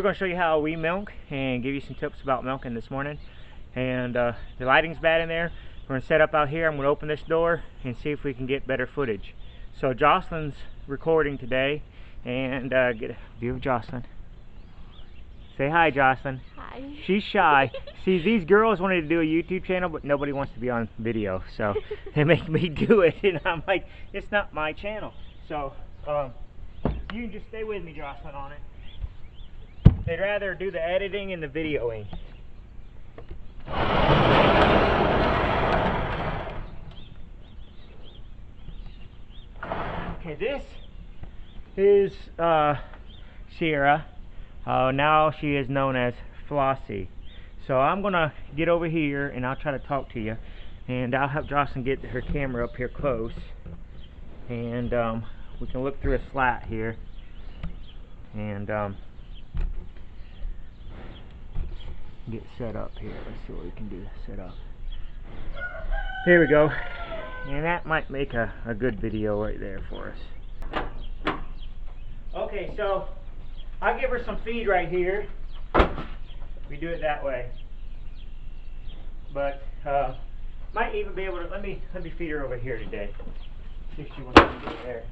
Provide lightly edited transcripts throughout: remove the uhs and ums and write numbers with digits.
going to show you how we milk and give you some tips about milking this morning. And the lighting's bad in there. We're going to set up out here. I'm going to open this door and see if we can get better footage. So Jocelyn's recording today, and get a view of Jocelyn. Say hi, Jocelyn. Hi. She's shy. See, these girls wanted to do a YouTube channel, but nobody wants to be on video, so they make me do it, and I'm like, it's not my channel. So you can just stay with me, Jocelyn, on it. They'd rather do the editing and the videoing. Okay, this is Sierra. Now she is known as Flossie. So I'm gonna get over here and I'll try to talk to you, and I'll have Jocelyn get her camera up here close, and we can look through a slat here, and get set up here. Let's see what we can do to set up. Here we go. And that might make a good video right there for us. Okay, so I'll give her some feed right here. We do it that way. But might even be able to let me feed her over here today. See if she wants to get there.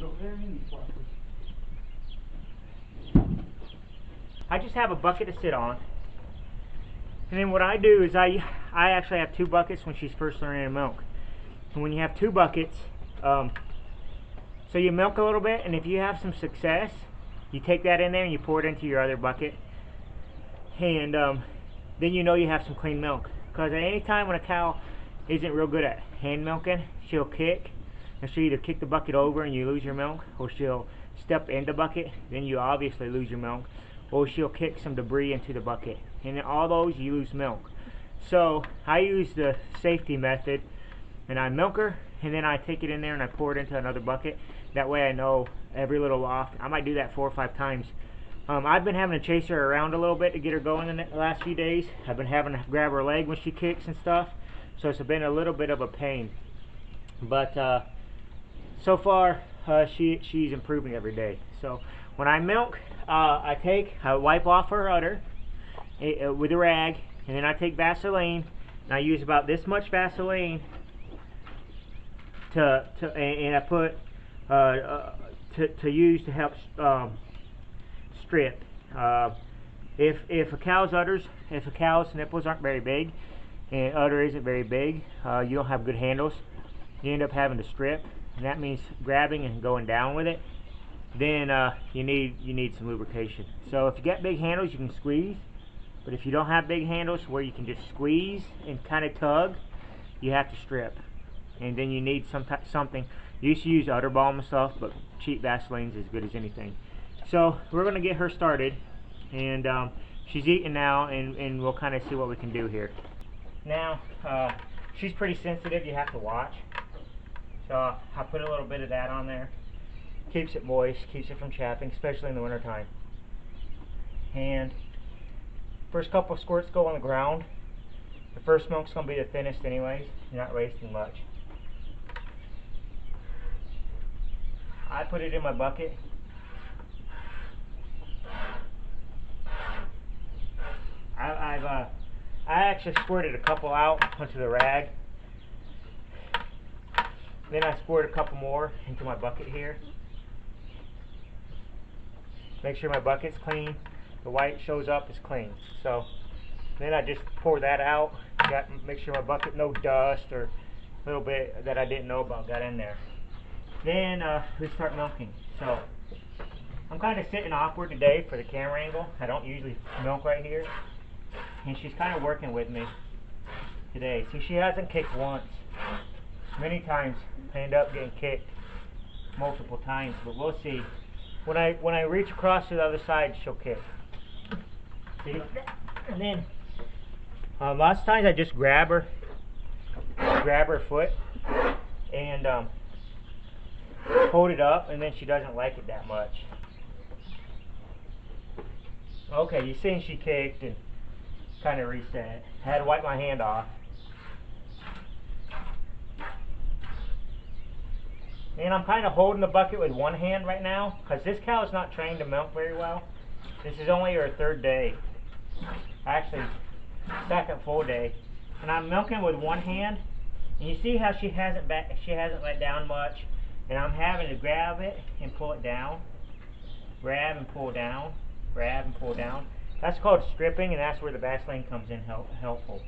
Over there, I just have a bucket to sit on, and then what I do is I actually have two buckets when she's first learning to milk. And when you have two buckets, so you milk a little bit, and if you have some success, you take that in there and you pour it into your other bucket, and then you know you have some clean milk. Because at any time when a cow isn't real good at hand milking, she'll kick, and she'll either kick the bucket over and you lose your milk, or she'll step in the bucket, then you obviously lose your milk, or she'll kick some debris into the bucket, and in all those you lose milk. So I use the safety method, and I milk her, and then I take it in there and I pour it into another bucket. That way I know every little off. I might do that 4 or 5 times. I've been having to chase her around a little bit to get her going in the last few days. I've been having to grab her leg when she kicks and stuff, so it's been a little bit of a pain. But so far she's improving every day. So when I milk, I wipe off her udder with a rag, and then I take Vaseline, and I use about this much Vaseline and I put to use to help strip. If a cow's nipples aren't very big and udder isn't very big, you don't have good handles, you end up having to strip, and that means grabbing and going down with it. Then you need some lubrication. So if you got big handles, you can squeeze, but if you don't have big handles where you can just squeeze and kind of tug, you have to strip. And then you need something. You used to use udder balm and stuff, but cheap Vaseline's as good as anything. So we're going to get her started, and she's eating now, and we'll kind of see what we can do here. Now she's pretty sensitive. You have to watch. So I put a little bit of that on there. Keeps it moist, keeps it from chapping, especially in the winter time. And first couple of squirts go on the ground. The first milk's going to be the thinnest anyways. You're not wasting much. I put it in my bucket. I actually squirted a couple out onto the rag. Then I squirt a couple more into my bucket here. Make sure my bucket's clean. The white shows up as clean. So then I just pour that out. Make sure my bucket, no dust or a little bit that I didn't know about got in there. Then we start milking. So I'm kind of sitting awkward today for the camera angle. I don't usually milk right here, and she's kind of working with me today. See, she hasn't kicked once. Many times I end up getting kicked multiple times, but we'll see. When I reach across to the other side, she'll kick. See? And then lots of times I just grab her foot and hold it up, and then she doesn't like it that much. Okay, you seen she kicked and kind of reset. I had to wipe my hand off. And I'm kind of holding the bucket with one hand right now because this cow is not trained to milk very well. This is only her third day. Actually, second full day. And I'm milking with one hand. And you see how she hasn't let down much. And I'm having to grab it and pull it down. Grab and pull down. Grab and pull down. That's called stripping, and that's where the Vaseline comes in helpful.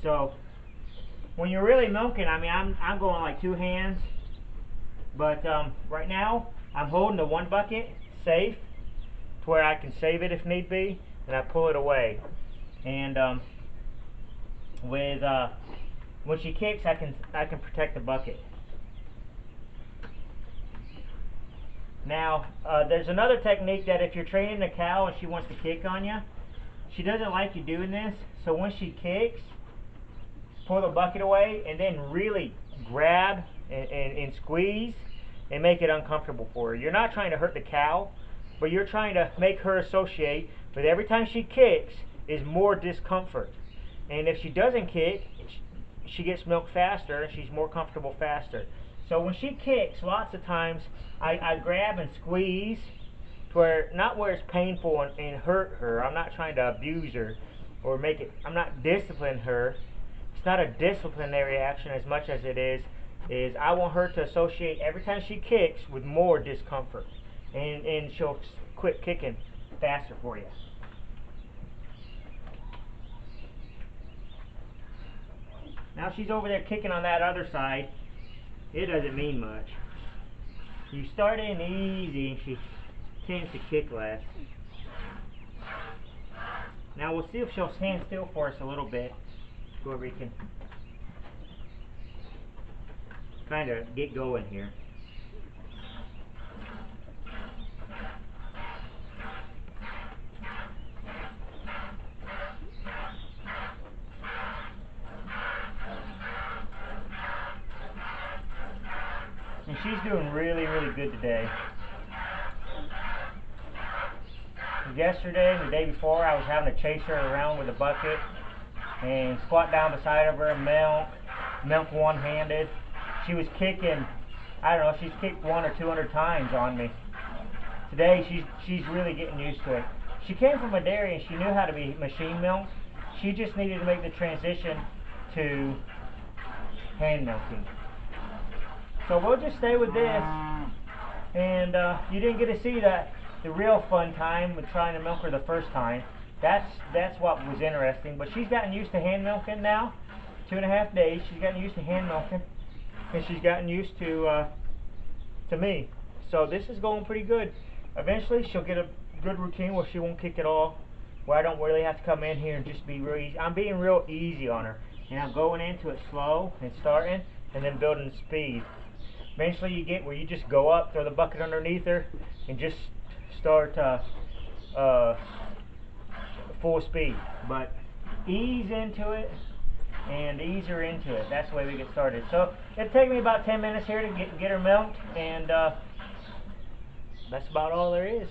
So when you're really milking, I mean, I'm going like two hands. But right now, I'm holding the one bucket safe to where I can save it if need be, and I pull it away. And when she kicks, I can protect the bucket. Now, there's another technique that if you're training a cow and she wants to kick on you, she doesn't like you doing this. So when she kicks, pull the bucket away and then really grab and squeeze and make it uncomfortable for her. You're not trying to hurt the cow, but you're trying to make her associate with every time she kicks is more discomfort. And if she doesn't kick, she gets milked faster and she's more comfortable faster. So when she kicks, lots of times I grab and squeeze to where, not where it's painful and hurt her. I'm not trying to abuse her or make it, I'm not disciplining her. It's not a disciplinary action as much as it is I want her to associate every time she kicks with more discomfort. And she'll quit kicking faster for you. Now she's over there kicking on that other side. It doesn't mean much. You start in easy and she tends to kick less. Now we'll see if she'll stand still for us a little bit so we can kind of get going here. And she's doing really, really good today. Yesterday and the day before, I was having to chase her around with a bucket and squat down beside of her and milk one-handed. She was kicking, I don't know, she's kicked 100 or 200 times on me. Today, she's really getting used to it. She came from a dairy and she knew how to be machine milked. She just needed to make the transition to hand milking. So we'll just stay with this, and you didn't get to see the real fun time with trying to milk her the first time. That's what was interesting. But she's gotten used to hand milking now. 2.5 days. She's gotten used to hand milking, and she's gotten used to me. So this is going pretty good. Eventually, she'll get a good routine where she won't kick at all. Where I don't really have to come in here and just be real easy. I'm being real easy on her, and I'm going into it slow and starting, and then building speed. Eventually you get where you just go up, throw the bucket underneath her, and just start full speed. But ease into it and ease her into it. That's the way we get started. So it'll take me about 10 minutes here to get her milked, and that's about all there is.